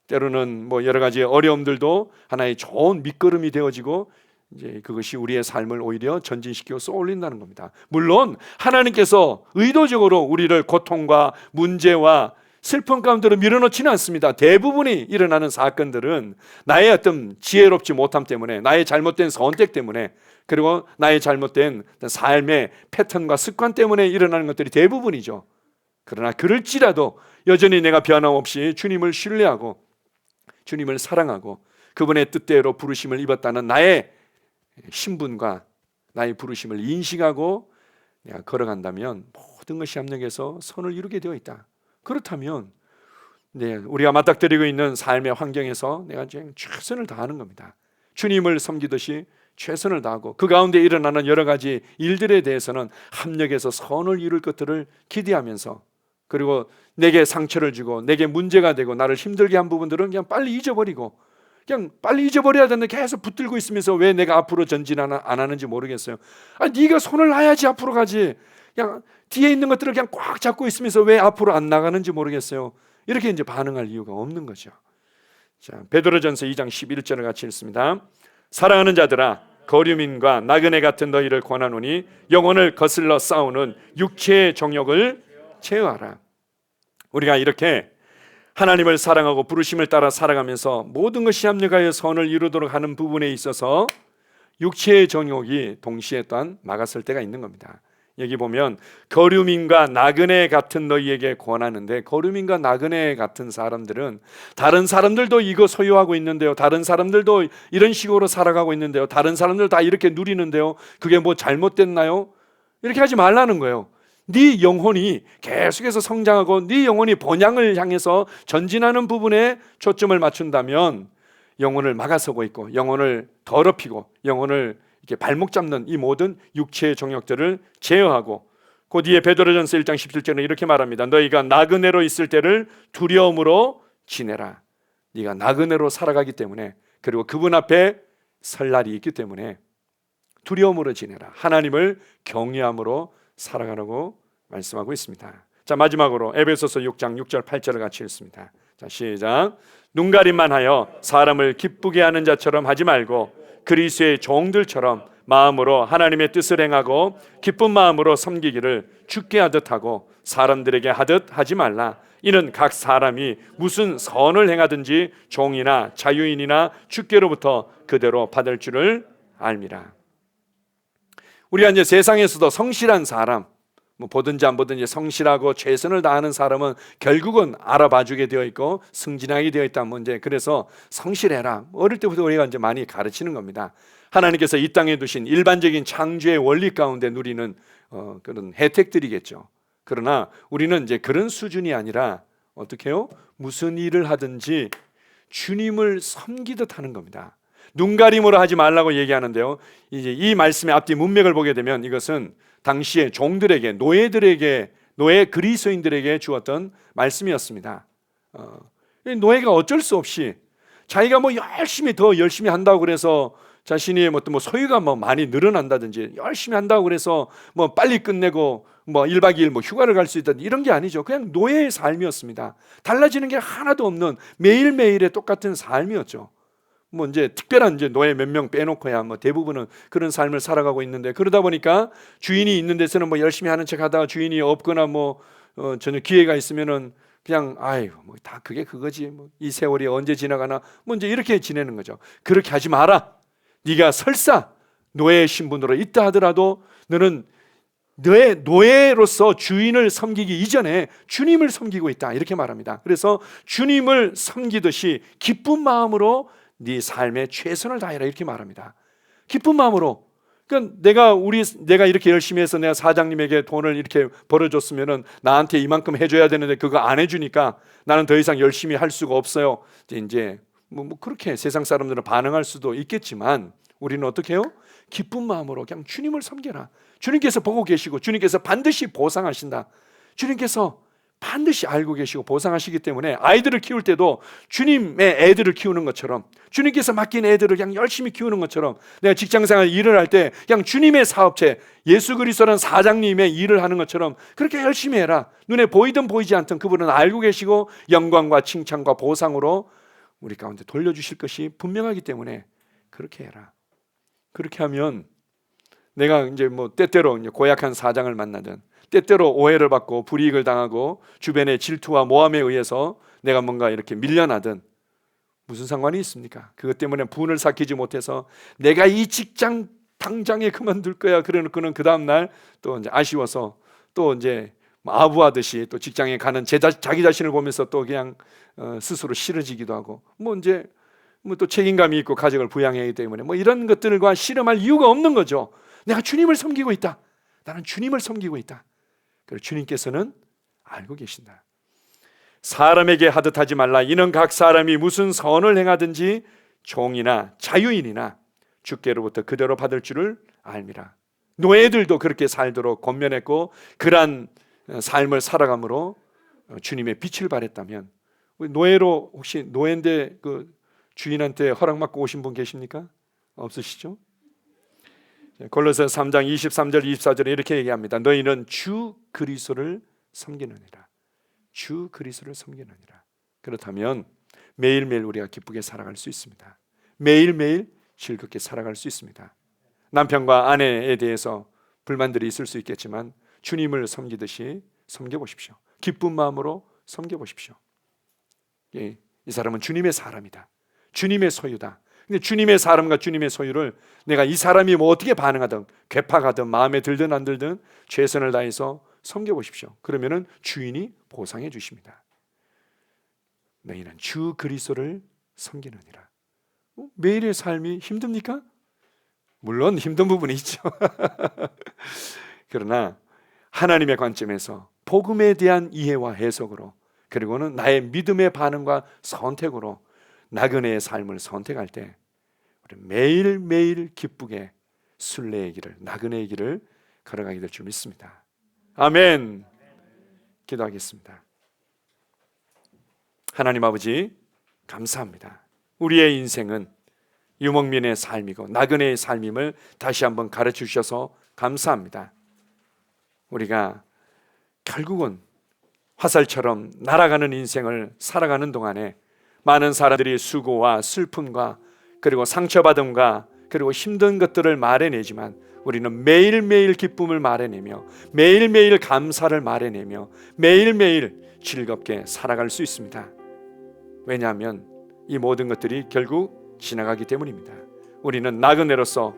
때로는 여러 가지 어려움들도 하나의 좋은 밑거름이 되어지고 이제 그것이 우리의 삶을 오히려 전진시켜 쏘올린다는 겁니다. 물론 하나님께서 의도적으로 우리를 고통과 문제와 슬픔 가운데로 밀어넣지는 않습니다. 대부분이 일어나는 사건들은 나의 어떤 지혜롭지 못함 때문에, 나의 잘못된 선택 때문에, 그리고 나의 잘못된 삶의 패턴과 습관 때문에 일어나는 것들이 대부분이죠. 그러나 그럴지라도 여전히 내가 변함없이 주님을 신뢰하고 주님을 사랑하고 그분의 뜻대로 부르심을 입었다는 나의 신분과 나의 부르심을 인식하고 내가 걸어간다면 모든 것이 합력해서 선을 이루게 되어 있다. 그렇다면 우리가 맞닥뜨리고 있는 삶의 환경에서 내가 최선을 다하는 겁니다. 주님을 섬기듯이 최선을 다하고 그 가운데 일어나는 여러 가지 일들에 대해서는 합력해서 선을 이룰 것들을 기대하면서, 그리고 내게 상처를 주고 내게 문제가 되고 나를 힘들게 한 부분들은 그냥 빨리 잊어버리고, 그냥 빨리 잊어버려야 되는데 계속 붙들고 있으면서 왜 내가 앞으로 전진 안 하는지 모르겠어요. 네가 손을 놔야지 앞으로 가지. 그냥 뒤에 있는 것들을 그냥 꽉 잡고 있으면서 왜 앞으로 안 나가는지 모르겠어요. 이렇게 이제 반응할 이유가 없는 거죠. 자, 베드로전서 2장 11절을 같이 읽습니다. 사랑하는 자들아, 거류민과 나그네 같은 너희를 권하노니 영혼을 거슬러 싸우는 육체의 정욕을 제어하라. 우리가 이렇게 하나님을 사랑하고 부르심을 따라 살아가면서 모든 것이 합력하여 선을 이루도록 하는 부분에 있어서 육체의 정욕이 동시에 또한 막았을 때가 있는 겁니다. 여기 보면 거류민과 나그네 같은 너희에게 권하는데, 거류민과 나그네 같은 사람들은 다른 사람들도 이거 소유하고 있는데요, 다른 사람들도 이런 식으로 살아가고 있는데요, 다른 사람들 다 이렇게 누리는데요, 그게 뭐 잘못됐나요? 이렇게 하지 말라는 거예요. 네 영혼이 계속해서 성장하고 네 영혼이 본향을 향해서 전진하는 부분에 초점을 맞춘다면 영혼을 막아서고 있고 영혼을 더럽히고 영혼을 이렇게 발목 잡는 이 모든 육체의 정욕들을 제어하고, 그 뒤에 베드로전서 1장 17절에 이렇게 말합니다. 너희가 나그네로 있을 때를 두려움으로 지내라. 네가 나그네로 살아가기 때문에, 그리고 그분 앞에 설 날이 있기 때문에 두려움으로 지내라. 하나님을 경외함으로 살아가라고 말씀하고 있습니다. 자, 마지막으로 에베소서 6장 6절 8절을 같이 읽습니다. 자, 시작. 눈가림만 하여 사람을 기쁘게 하는 자처럼 하지 말고 그리스도의 종들처럼 마음으로 하나님의 뜻을 행하고 기쁜 마음으로 섬기기를 주께 하듯 하고 사람들에게 하듯 하지 말라. 이는 각 사람이 무슨 선을 행하든지 종이나 자유인이나 주께로부터 그대로 받을 줄을 알미라. 우리가 이제 세상에서도 성실한 사람, 뭐 보든지 안 보든지 성실하고 최선을 다하는 사람은 결국은 알아봐주게 되어 있고 승진하게 되어 있다는 문제. 그래서 성실해라. 어릴 때부터 우리가 이제 많이 가르치는 겁니다. 하나님께서 이 땅에 두신 일반적인 창조의 원리 가운데 누리는 그런 혜택들이겠죠. 그러나 우리는 이제 그런 수준이 아니라 어떻게 해요? 무슨 일을 하든지 주님을 섬기듯 하는 겁니다. 눈가림으로 하지 말라고 얘기하는데요, 이제 이 말씀의 앞뒤 문맥을 보게 되면 이것은 당시에 종들에게, 노예들에게, 노예 그리스도인들에게 주었던 말씀이었습니다. 노예가 어쩔 수 없이 자기가 뭐 더 열심히 한다고 그래서 자신이 뭐 소유가 뭐 많이 늘어난다든지 열심히 한다고 그래서 뭐 빨리 끝내고 뭐 1박 2일 뭐 휴가를 갈 수 있다든지 이런 게 아니죠. 그냥 노예의 삶이었습니다. 달라지는 게 하나도 없는 매일매일의 똑같은 삶이었죠. 뭐 이제 특별한 이제 노예 몇 명 빼놓고야 뭐 대부분은 그런 삶을 살아가고 있는데, 그러다 보니까 주인이 있는 데서는 뭐 열심히 하는 척 하다가 주인이 없거나 뭐 전혀 기회가 있으면은 그냥 아유 뭐 다 그게 그거지, 뭐 이 세월이 언제 지나가나, 뭐 이제 이렇게 지내는 거죠. 그렇게 하지 마라. 네가 설사 노예 신분으로 있다 하더라도 너는 너의 노예로서 주인을 섬기기 이전에 주님을 섬기고 있다, 이렇게 말합니다. 그래서 주님을 섬기듯이 기쁜 마음으로 네 삶에 최선을 다해라, 이렇게 말합니다. 기쁜 마음으로. 그러니까 내가 이렇게 열심히 해서 내가 사장님에게 돈을 이렇게 벌어줬으면은 나한테 이만큼 해줘야 되는데 그거 안 해주니까 나는 더 이상 열심히 할 수가 없어요. 이제 뭐 그렇게 세상 사람들은 반응할 수도 있겠지만 우리는 어떻게 해요? 기쁜 마음으로 그냥 주님을 섬겨라. 주님께서 보고 계시고 주님께서 반드시 보상하신다. 주님께서 반드시 알고 계시고 보상하시기 때문에 아이들을 키울 때도 주님의 애들을 키우는 것처럼, 주님께서 맡긴 애들을 그냥 열심히 키우는 것처럼, 내가 직장생활 일을 할 때 그냥 주님의 사업체 예수 그리스도라는 사장님의 일을 하는 것처럼 그렇게 열심히 해라. 눈에 보이든 보이지 않든 그분은 알고 계시고 영광과 칭찬과 보상으로 우리 가운데 돌려주실 것이 분명하기 때문에 그렇게 해라. 그렇게 하면 내가 이제 뭐 때때로 이제 고약한 사장을 만나든 때때로 오해를 받고 불이익을 당하고 주변의 질투와 모함에 의해서 내가 뭔가 이렇게 밀려나든 무슨 상관이 있습니까? 그것 때문에 분을 삭히지 못해서 내가 이 직장 당장에 그만둘 거야 그러고는 그 다음 날 또 이제 아쉬워서 또 이제 아부하듯이 또 직장에 가는 자기 자신을 보면서 또 그냥 스스로 싫어지기도 하고 뭐 이제 뭐 또 책임감이 있고 가족을 부양해야 하기 때문에 뭐 이런 것들과 씨름할 이유가 없는 거죠. 내가 주님을 섬기고 있다. 나는 주님을 섬기고 있다. 그리고 주님께서는 알고 계신다. 사람에게 하듯 하지 말라. 이는 각 사람이 무슨 선을 행하든지 종이나 자유인이나 주께로부터 그대로 받을 줄을 알미라. 노예들도 그렇게 살도록 권면했고 그러한 삶을 살아감으로 주님의 빛을 발했다면, 노예로 혹시 노예인데 그 주인한테 허락받고 오신 분 계십니까? 없으시죠? 골로새 3장 23절 24절에 이렇게 얘기합니다. 너희는 주 그리스도를 섬기느니라. 주 그리스도를 섬기느니라. 그렇다면 매일매일 우리가 기쁘게 살아갈 수 있습니다. 매일매일 즐겁게 살아갈 수 있습니다. 남편과 아내에 대해서 불만들이 있을 수 있겠지만 주님을 섬기듯이 섬겨보십시오. 기쁜 마음으로 섬겨보십시오. 이 사람은 주님의 사람이다. 주님의 소유다. 근데 주님의 사람과 주님의 소유를 내가 이 사람이 뭐 어떻게 반응하든 괴팍하든 마음에 들든 안 들든 최선을 다해서 섬겨보십시오. 그러면은 주인이 보상해 주십니다. 너희는 주 그리스도를 섬기느니라. 매일의 삶이 힘듭니까? 물론 힘든 부분이 있죠. 그러나 하나님의 관점에서 복음에 대한 이해와 해석으로, 그리고는 나의 믿음의 반응과 선택으로 나그네의 삶을 선택할 때 우리 매일매일 기쁘게 순례의 길을, 나그네의 길을 걸어가게 될 줄 믿습니다. 아멘. 기도하겠습니다. 하나님 아버지, 감사합니다. 우리의 인생은 유목민의 삶이고 나그네의 삶임을 다시 한번 가르쳐 주셔서 감사합니다. 우리가 결국은 화살처럼 날아가는 인생을 살아가는 동안에 많은 사람들이 수고와 슬픔과 그리고 상처받음과 그리고 힘든 것들을 말해내지만 우리는 매일매일 기쁨을 말해내며 매일매일 감사를 말해내며 매일매일 즐겁게 살아갈 수 있습니다. 왜냐하면 이 모든 것들이 결국 지나가기 때문입니다. 우리는 나그네로서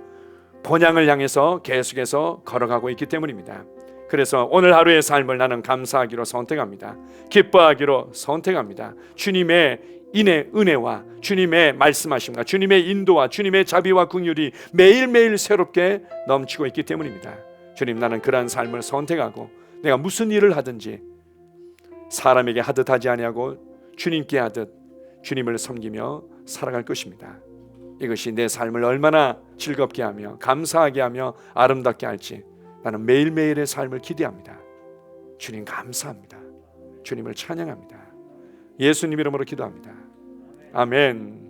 본향을 향해서 계속해서 걸어가고 있기 때문입니다. 그래서 오늘 하루의 삶을 나는 감사하기로 선택합니다. 기뻐하기로 선택합니다. 주님의 은혜와 주님의 말씀하심과 주님의 인도와 주님의 자비와 긍휼이 매일매일 새롭게 넘치고 있기 때문입니다. 주님, 나는 그러한 삶을 선택하고 내가 무슨 일을 하든지 사람에게 하듯 하지 아니하고 주님께 하듯 주님을 섬기며 살아갈 것입니다. 이것이 내 삶을 얼마나 즐겁게 하며 감사하게 하며 아름답게 할지 나는 매일매일의 삶을 기대합니다. 주님 감사합니다. 주님을 찬양합니다. 예수님 이름으로 기도합니다. 아멘.